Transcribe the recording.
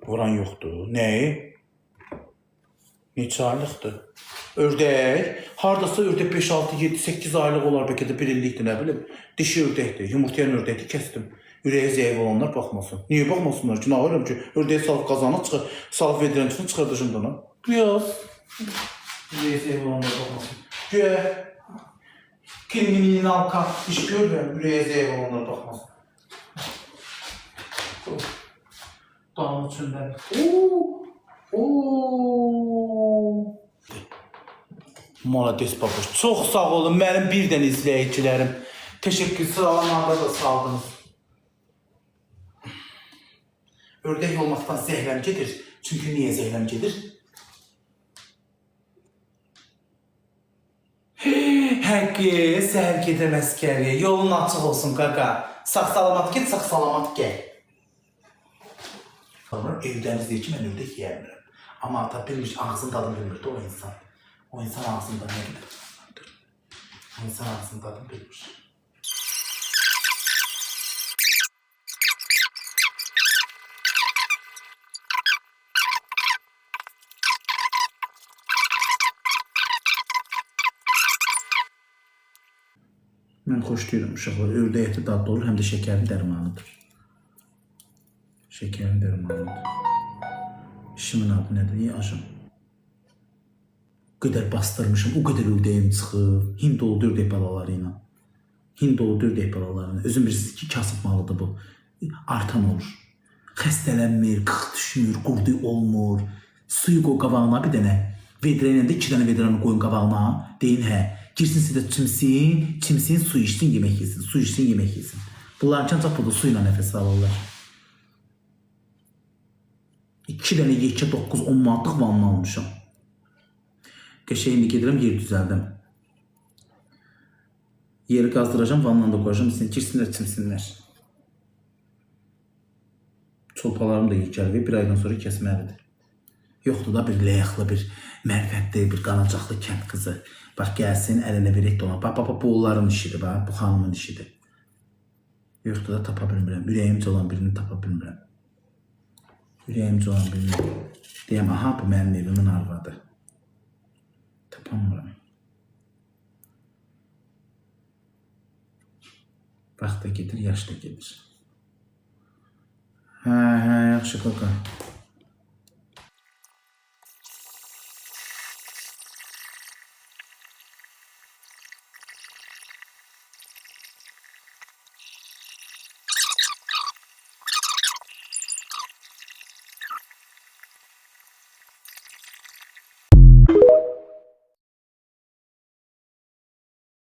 Vuran yoxdur. Nəyi? Neçə aylıqdır? Ördək. Hardasa ördək 5, 6, 7, 8 aylıq olar, bəlkə də 1 illikdir, nə bilim. Dişi ördəkdir, yumurtayan ördəkdir, kəsdim. Ürəyə zəif olanlar baxmasın. Niyə baxmasınlar ki? Nə varım ki? Ördəyə salıb qazana çıxır, salıb vedirən çıxın, çıxardışım da ona. Qıyaz. Ürəyə zəif olanlar baxmasın. Güya kriminalka iş görürəm, ürəyə zəif olanlar baxmasın. Damın içindən. Malades babuş. Çox sağ olun mənim birdən izləyicilərim. Təşəkkür, sıralamada da saldınız. Ördək olmaqdan zəhləm gedir. Çünki niyə zəhləm gedir? Həqqi, səhər gedən əskəri. Yolun açıq olsun qaqa. Sağ salamat get, sağ salamat gəl. Evdən izləyir ki, mən ördək yiyəmirəm. Amma ata bilmiş, ağzın tadını bilmirdi o insan. O insan ağzında ne kadar? O insan ağzının tadını bilmiş. Mən xoşlayıram uşaqlar. Ördək əti dadlı olur, həm də şəkərin dərmanıdır. Şəkərin dərmanıdır. İşimin adı nədir? Aşım. O qədər bastırmışım, o qədər ördəyim çıxıb. Hind oldu ördək balalarıyla. Hind oldu ördək balalarıyla. Özüm bilirsiniz ki, kasıb malıdır bu. Artan olur. Xəstələnmir, qıx düşmür, qurdu olmur. Suyu qoy qabağına bir dənə. Vedrə ilə də 2 dənə vedrəni qoyun qabağına. Deyin hə. Girsin sizə çimsin, su içsin, yemək yesin. Su içsin, yemək yesin. Bunların ancaq burada suyla nəfəs alırlar. 2 dənə yekə 9-10 manatlıq vanna almışam. Qəşəng indi gedirəm, yer düzəldim. Yeri qazdıracam, vannan da qoyacam, girsinlər, çimsinlər. Çolpalarım da yekəli, bir aydan sonra kəsməlidir. Yoxdur da bir ləyəxli, bir mərfətli, bir qanacaqlı kənd qızı. Bax, gəlsin, əlinə bir et ona. Bax, bu onların işidir, bu xanımın işidir. Yoxdur da tapa bilmirəm, ürəyimcə olan birini tapa bilmirəm. Ürəyimcə olan birini. Deyəm, aha, bu mənim evimin arvadı. Tapamıram. Vaxt da gedir, yaş da gedir. Hə, yaxşı qaqa.